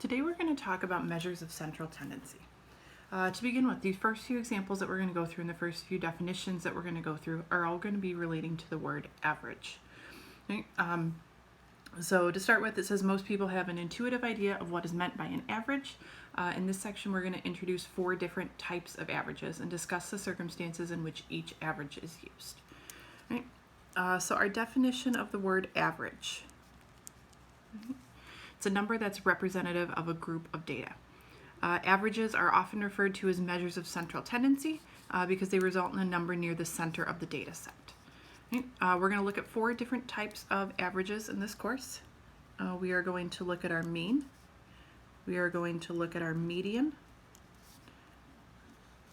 Today we're going to talk about measures of central tendency. To begin with, these first few examples that we're going to go through and the first few definitions that we're going to go through are all going to be relating to the word average. Right? So to start with, it says most people have an intuitive idea of what is meant by an average. In this section, we're going to introduce 4 different types of averages and discuss the circumstances in which each average is used. Right? So our definition of the word average. It's a number that's representative of a group of data. Averages are often referred to as measures of central tendency because they result in a number near the center of the data set. Right? We're going to look at 4 different types of averages in this course. We are going to look at our mean. We are going to look at our median,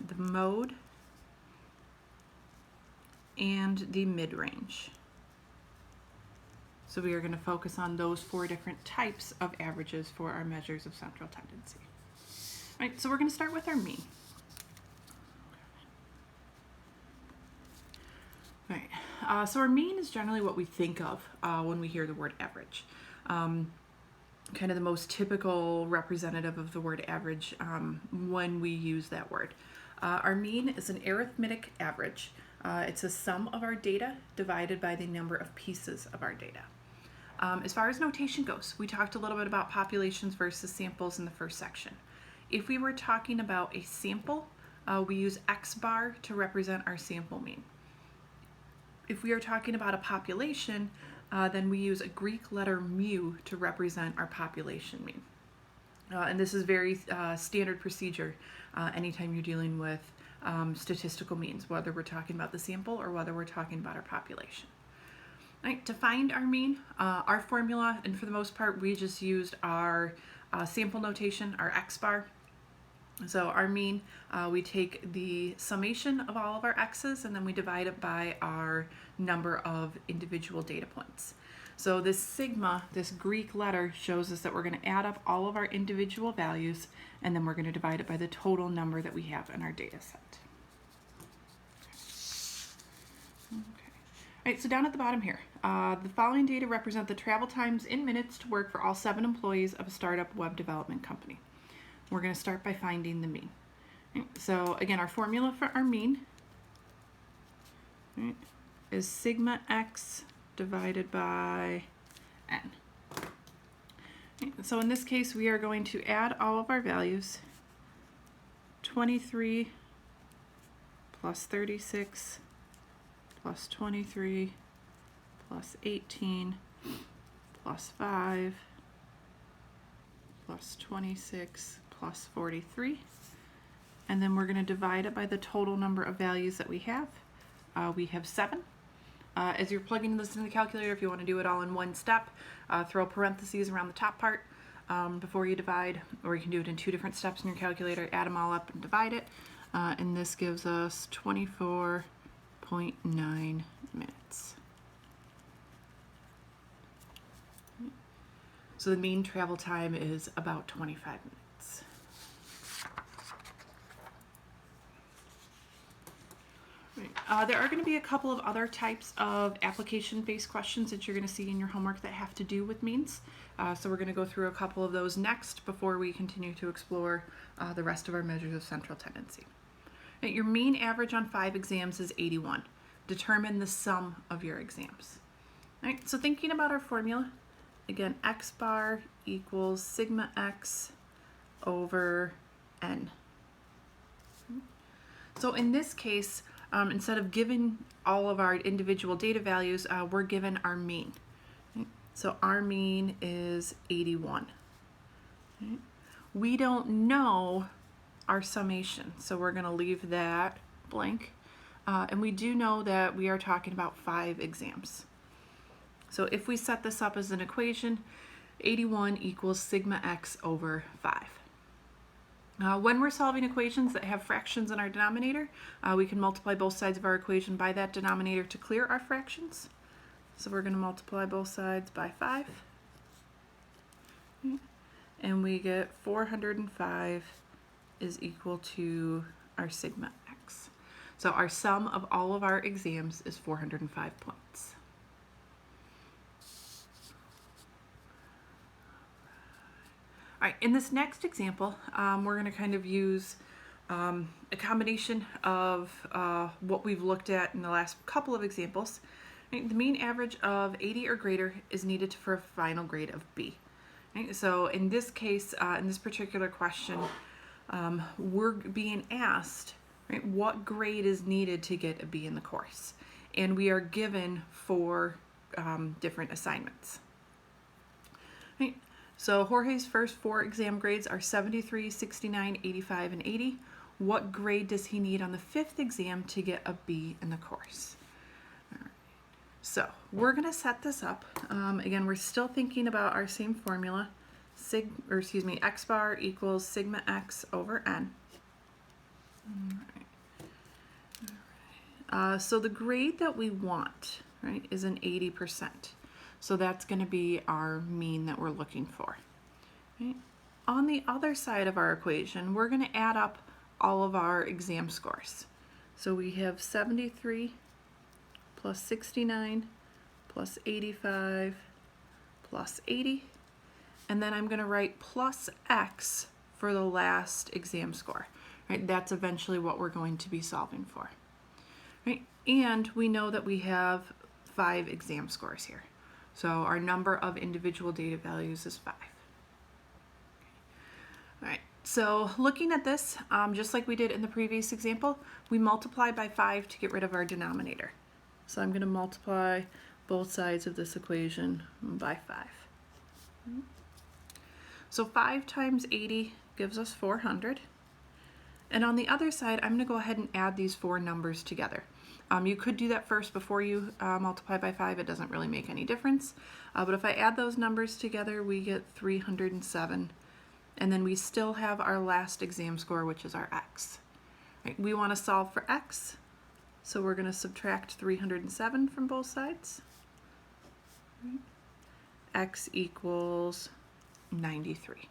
the mode, and the mid-range. So we are going to focus on those 4 different types of averages for our measures of central tendency. All right, so we're going to start with our mean. All right, so our mean is generally what we think of when we hear the word average. Kind of the most typical representative of the word average when we use that word. Our mean is an arithmetic average. It's a sum of our data divided by the number of pieces of our data. As far as notation goes, we talked a little bit about populations versus samples in the first section. If we were talking about a sample, we use X bar to represent our sample mean. If we are talking about a population, then we use a Greek letter mu to represent our population mean. And this is very standard procedure anytime you're dealing with statistical means, whether we're talking about the sample or whether we're talking about our population. Right, to find our mean, our formula, and for the most part, we just used our sample notation, our X bar. So our mean, we take the summation of all of our X's and then we divide it by our number of individual data points. So this sigma, this Greek letter, shows us that we're going to add up all of our individual values and then we're going to divide it by the total number that we have in our data set. All right, so down at the bottom here, the following data represent the travel times in minutes to work for all 7 employees of a startup web development company. We're going to start by finding the mean. Right, so again, our formula for our mean, right, is sigma x divided by n. Right, so in this case, we are going to add all of our values, 23 plus 36 plus 23 plus 18 plus 5 plus 26 plus 43, and then we're going to divide it by the total number of values that we have. We have 7. As you're plugging this into the calculator, if you want to do it all in one step, throw parentheses around the top part before you divide, or you can do it in 2 different steps in your calculator, add them all up and divide it, and this gives us 24.9 minutes. So the mean travel time is about 25 minutes. Right. There are going to be a couple of other types of application-based questions that you're going to see in your homework that have to do with means. So we're going to go through a couple of those next before we continue to explore the rest of our measures of central tendency. Right. Your mean average on 5 exams is 81. Determine the sum of your exams. All right, so thinking about our formula, again, X bar equals sigma x over n. So in this case, instead of giving all of our individual data values, we're given our mean. Right? So our mean is 81. Right? We don't know our summation, so we're going to leave that blank. And we do know that we are talking about 5 exams. So if we set this up as an equation, 81 equals sigma x over 5. When we're solving equations that have fractions in our denominator, we can multiply both sides of our equation by that denominator to clear our fractions. So we're going to multiply both sides by 5. And we get 405 is equal to our sigma x. So our sum of all of our exams is 405 points. All right, in this next example, we're going to kind of use a combination of what we've looked at in the last couple of examples. Right, the mean average of 80 or greater is needed for a final grade of B. Right, so in this case, in this particular question, we're being asked, right, what grade is needed to get a B in the course. And we are given 4 different assignments. Right. So Jorge's first 4 exam grades are 73, 69, 85, and 80. What grade does he need on the 5th exam to get a B in the course? All right. So we're going to set this up. Again, we're still thinking about our same formula. X bar equals sigma x over n. All right. So the grade that we want, right, is an 80%. So that's going to be our mean that we're looking for. Right? On the other side of our equation, we're going to add up all of our exam scores. So we have 73 plus 69 plus 85 plus 80. And then I'm going to write plus x for the last exam score. Right? That's eventually what we're going to be solving for. Right? And we know that we have 5 exam scores here. So our number of individual data values is 5. All right, so looking at this, just like we did in the previous example, we multiply by 5 to get rid of our denominator. So I'm going to multiply both sides of this equation by 5. So 5 times 80 gives us 400. And on the other side, I'm going to go ahead and add these 4 numbers together. You could do that first before you multiply by 5. It doesn't really make any difference. But if I add those numbers together, we get 307. And then we still have our last exam score, which is our x. Right, we want to solve for x, so we're going to subtract 307 from both sides. Right. X equals 93.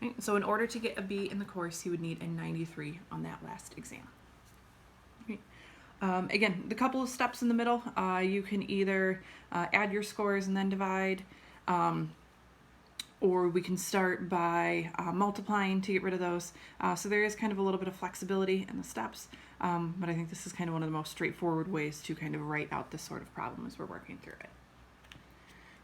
Right, so in order to get a B in the course, you would need a 93 on that last exam. Again, the couple of steps in the middle, you can either add your scores and then divide, or we can start by multiplying to get rid of those. So there is kind of a little bit of flexibility in the steps, but I think this is kind of one of the most straightforward ways to kind of write out this sort of problem as we're working through it.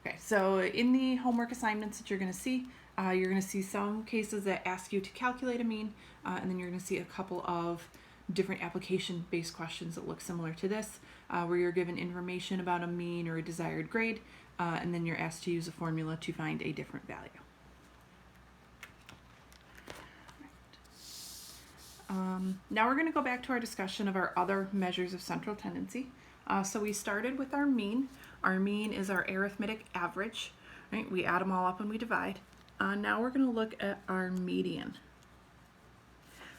Okay, so in the homework assignments that you're going to see some cases that ask you to calculate a mean, and then you're going to see a couple of different application-based questions that look similar to this, where you're given information about a mean or a desired grade, and then you're asked to use a formula to find a different value. Now we're going to go back to our discussion of our other measures of central tendency. So we started with our mean. Our mean is our arithmetic average. Right? We add them all up and we divide. Now we're going to look at our median.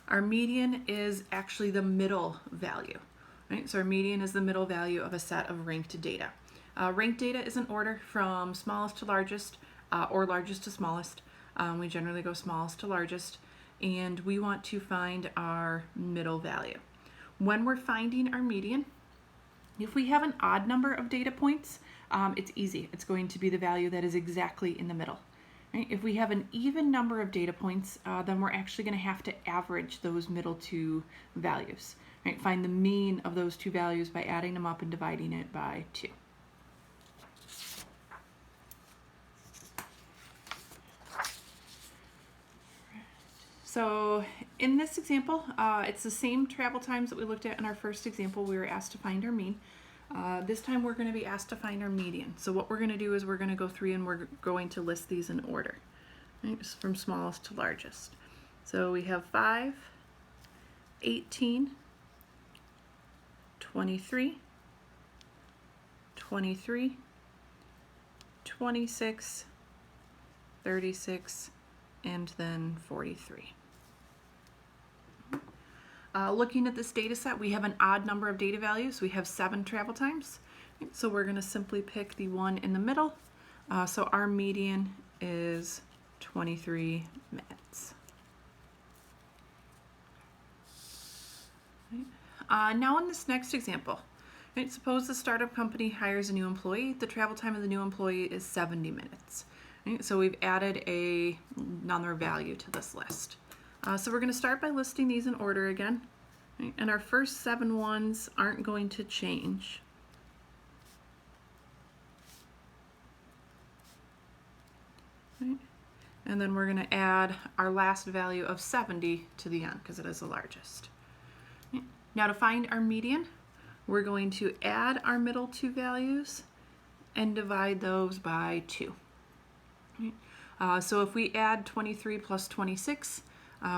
Our median is actually the middle value. Right? So our median is the middle value of a set of ranked data. Ranked data is in order from smallest to largest, or largest to smallest. We generally go smallest to largest, and we want to find our middle value. When we're finding our median, if we have an odd number of data points, it's easy. It's going to be the value that is exactly in the middle. Right? If we have an even number of data points, then we're actually going to have to average those middle 2 values. Right? Find the mean of those 2 values by adding them up and dividing it by 2. So in this example, it's the same travel times that we looked at in our first example. We were asked to find our mean. This time we're going to be asked to find our median. So what we're going to do is we're going to go through and we're going to list these in order, right? From smallest to largest. So we have 5, 18, 23, 23, 26, 36, and then 43. Looking at this data set, we have an odd number of data values. We have 7 travel times. So we're going to simply pick the one in the middle. So our median is 23 minutes. Now in this next example, suppose the startup company hires a new employee. The travel time of the new employee is 70 minutes. Right? So we've added another value to this list. So we're going to start by listing these in order again. Right? And our first 7 ones aren't going to change. Right? And then we're going to add our last value of 70 to the end because it is the largest. Right? Now to find our median, we're going to add our middle 2 values and divide those by 2. Right? So if we add 23 plus 26,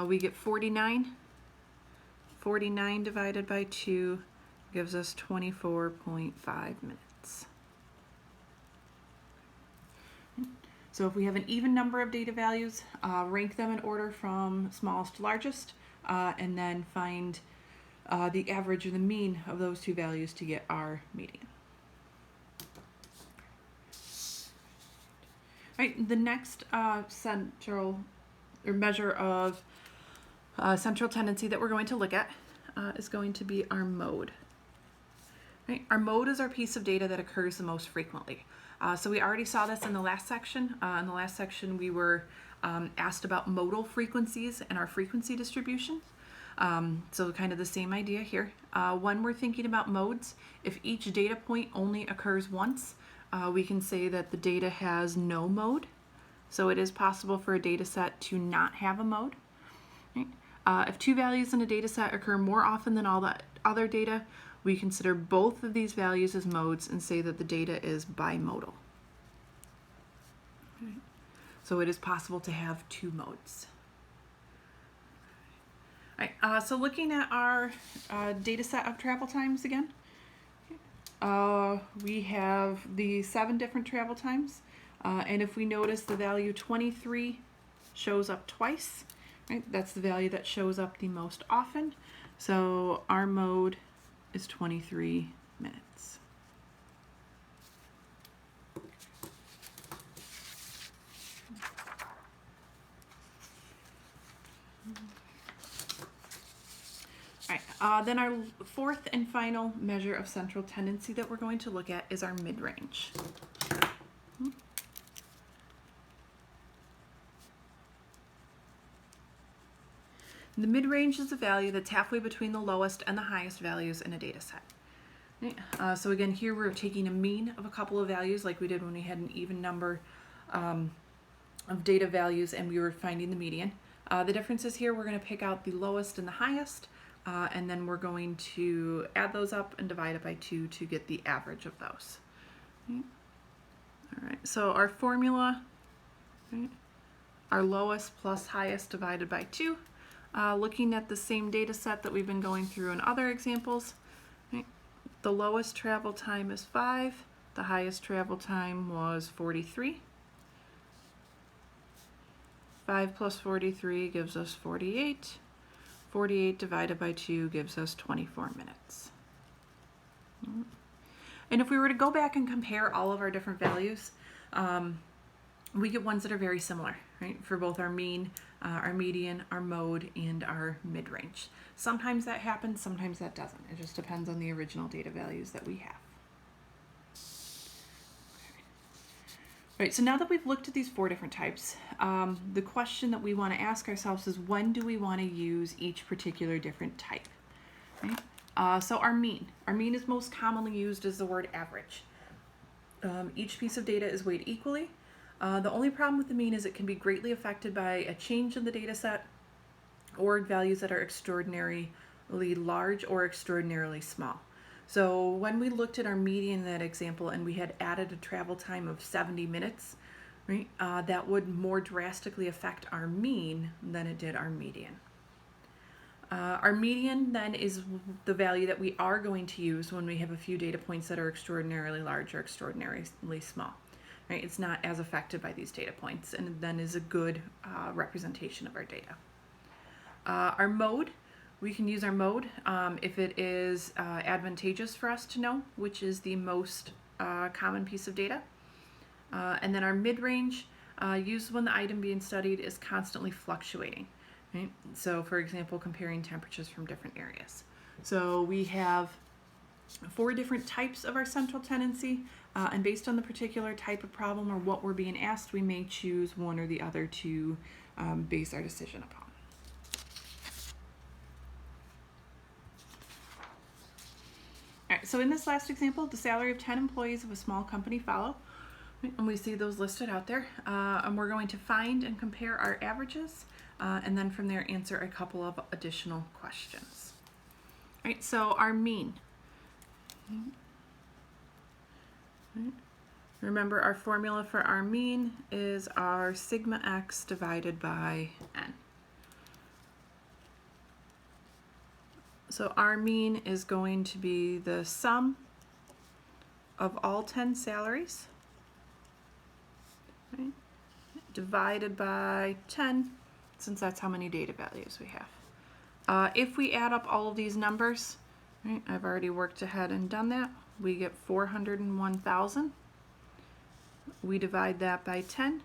we get 49. 49 divided by 2 gives us 24.5 minutes. So if we have an even number of data values, rank them in order from smallest to largest, and then find the average or the mean of those 2 values to get our median. Right, the next central or measure of central tendency that we're going to look at is going to be our mode. Right? Our mode is our piece of data that occurs the most frequently. So we already saw this in the last section. In the last section we were asked about modal frequencies and our frequency distribution. So kind of the same idea here. When we're thinking about modes, if each data point only occurs once, we can say that the data has no mode. So it is possible for a data set to not have a mode. Right? If 2 values in a data set occur more often than all the other data, we consider both of these values as modes and say that the data is bimodal. Right? So it is possible to have 2 modes. All right, so looking at our data set of travel times again, we have the 7 different travel times, and if we notice the value 23 shows up twice, right? That's the value that shows up the most often. So our mode is 23 minutes. All right, then our 4th and final measure of central tendency that we're going to look at is our mid-range. The mid-range is a value that's halfway between the lowest and the highest values in a data set. Right? So again, here we're taking a mean of a couple of values like we did when we had an even number of data values and we were finding the median. The difference is here we're going to pick out the lowest and the highest, and then we're going to add those up and divide it by 2 to get the average of those. Right? All right, so our formula, right? Our lowest plus highest divided by 2. Looking at the same data set that we've been going through in other examples, right? The lowest travel time is 5, the highest travel time was 43. 5 plus 43 gives us 48. 48 divided by 2 gives us 24 minutes. And if we were to go back and compare all of our different values, we get ones that are very similar, right? For both our mean, our median, our mode, and our mid-range. Sometimes that happens, sometimes that doesn't. It just depends on the original data values that we have. All right, so now that we've looked at these 4 different types, the question that we want to ask ourselves is when do we want to use each particular different type? Right? So our mean is most commonly used as the word average. Each piece of data is weighed equally. The only problem with the mean is it can be greatly affected by a change in the data set or values that are extraordinarily large or extraordinarily small. So when we looked at our median in that example and we had added a travel time of 70 minutes, right, that would more drastically affect our mean than it did our median. Our median then is the value that we are going to use when we have a few data points that are extraordinarily large or extraordinarily small. Right? It's not as affected by these data points and then is a good representation of our data. Our mode, we can use our mode if it is advantageous for us to know which is the most common piece of data. And then our mid-range, used when the item being studied is constantly fluctuating. Right? So for example, comparing temperatures from different areas. So we have 4 different types of our central tendency, and based on the particular type of problem or what we're being asked, we may choose one or the other to base our decision upon. All right, so in this last example, the salary of 10 employees of a small company follow, and we see those listed out there, and we're going to find and compare our averages, and then from there answer a couple of additional questions. All right, so our mean. Remember, our formula for our mean is our sigma x divided by n. So our mean is going to be the sum of all 10 salaries, right, divided by 10, since that's how many data values we have. If we add up all of these numbers, right, I've already worked ahead and done that, we get 401,000. We divide that by 10,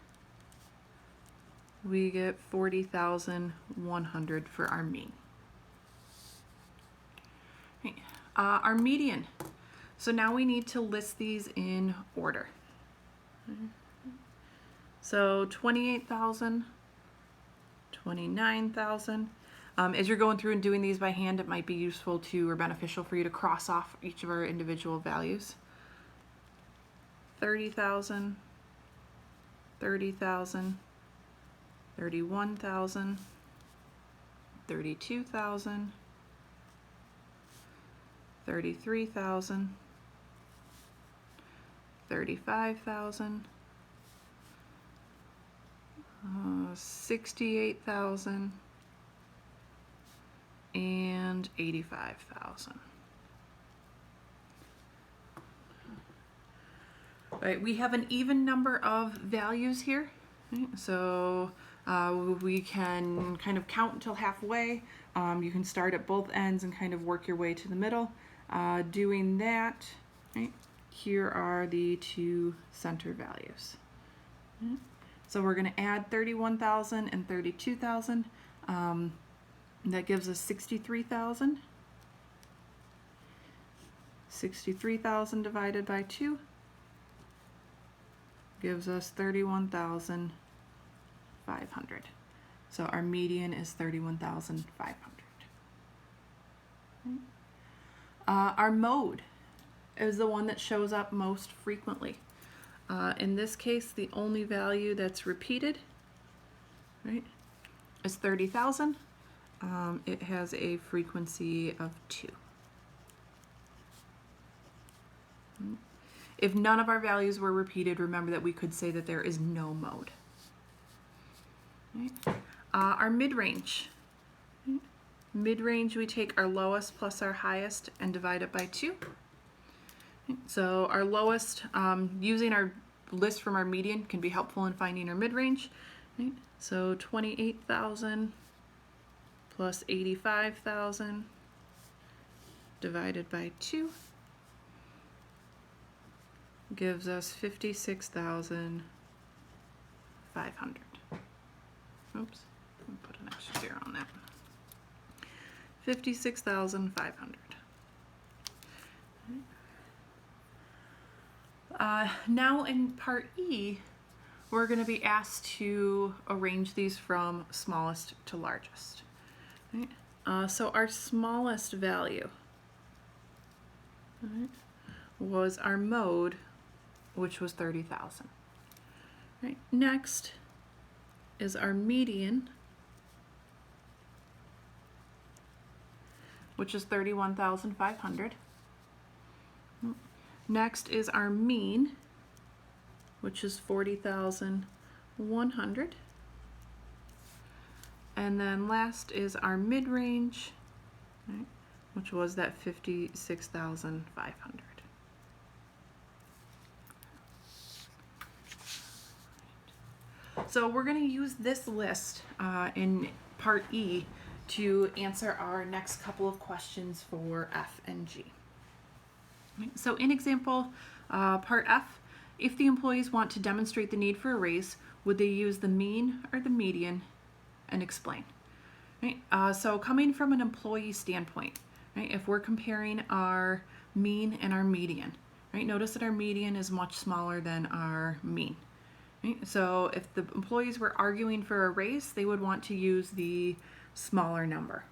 we get 40,100 for our mean. Okay. Our median. So now we need to list these in order. So 28,000, 29,000. As you're going through and doing these by hand, it might be useful to or beneficial for you to cross off each of our individual values. 30,000, 30,000, 31,000, 32,000, 33,000, 35,000, 68,000, and 85,000. Right, we have an even number of values here, right? So we can kind of count until halfway. You can start at both ends and kind of work your way to the middle. Doing that, right, here are the two center values. Right? So we're going to add 31,000 and 32,000. That gives us 63,000. 63,000 divided by 2 gives us 31,500. So our median is 31,500. Our mode is the one that shows up most frequently. In this case, the only value that's repeated, right, is 30,000. It has a frequency of 2. If none of our values were repeated, remember that we could say that there is no mode. Right. Our mid-range. Right. Mid-range, we take our lowest plus our highest and divide it by 2. Right. So our lowest, using our list from our median can be helpful in finding our mid-range. Right. So 28,000 plus 85,000 divided by 2 gives us 56,500. Oops, I'll put an extra 0 on that. 56,500. Now in part E, we're going to be asked to arrange these from smallest to largest. Right? So our smallest value, right, was our mode, which was 30,000. Right. Next is our median, which is 31,500. Next is our mean, which is 40,100. And then last is our mid-range, right, which was that 56,500. So we're going to use this list in part E to answer our next couple of questions for F and G. So in example, part F, if the employees want to demonstrate the need for a raise, would they use the mean or the median, and explain? Right? So coming from an employee standpoint, right, if we're comparing our mean and our median, right? Notice that our median is much smaller than our mean. Right? So if the employees were arguing for a raise, they would want to use the smaller number.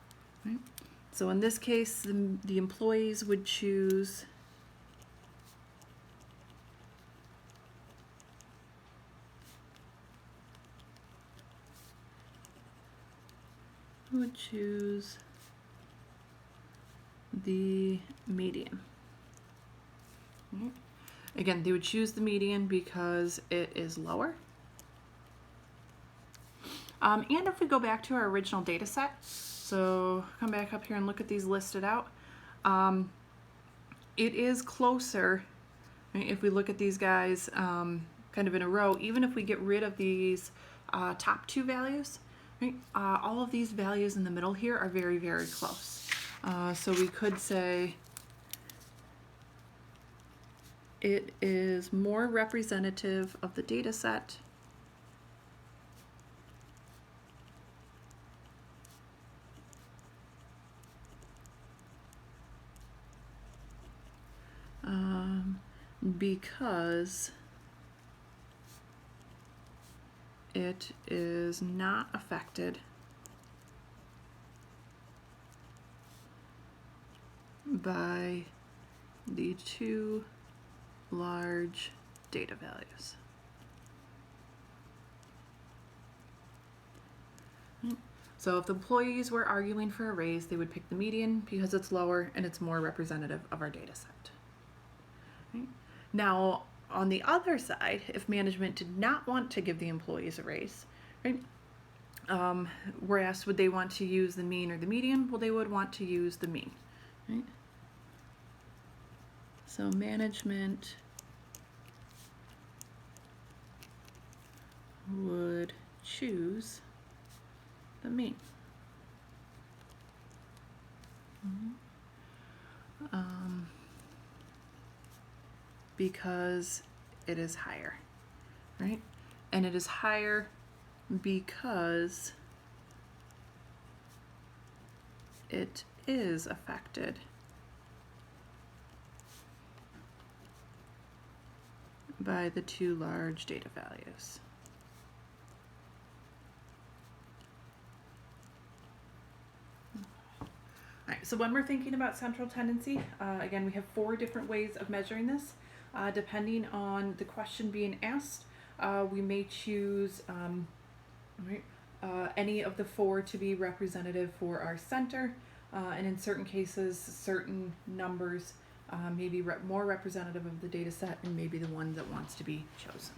Right? So in this case, the employees would choose the median. Right? Again, they would choose the median because it is lower. And if we go back to our original data set, so come back up here and look at these listed out, it is closer, right, if we look at these guys kind of in a row, even if we get rid of these top two values, right, all of these values in the middle here are very, very close. So we could say it is more representative of the data set because it is not affected by the two large data values. So if the employees were arguing for a raise, they would pick the median because it's lower and it's more representative of our data set. Right? Now, on the other side, if management did not want to give the employees a raise, right, we're asked would they want to use the mean or the median? Well, they would want to use the mean. Right? So management would choose the mean. Because it is higher, right? And it is higher because it is affected by the two large data values. All right, so when we're thinking about central tendency, again, we have 4 different ways of measuring this. Depending on the question being asked, we may choose any of the 4 to be representative for our center, and in certain cases, certain numbers may be more representative of the data set and maybe the one that wants to be chosen.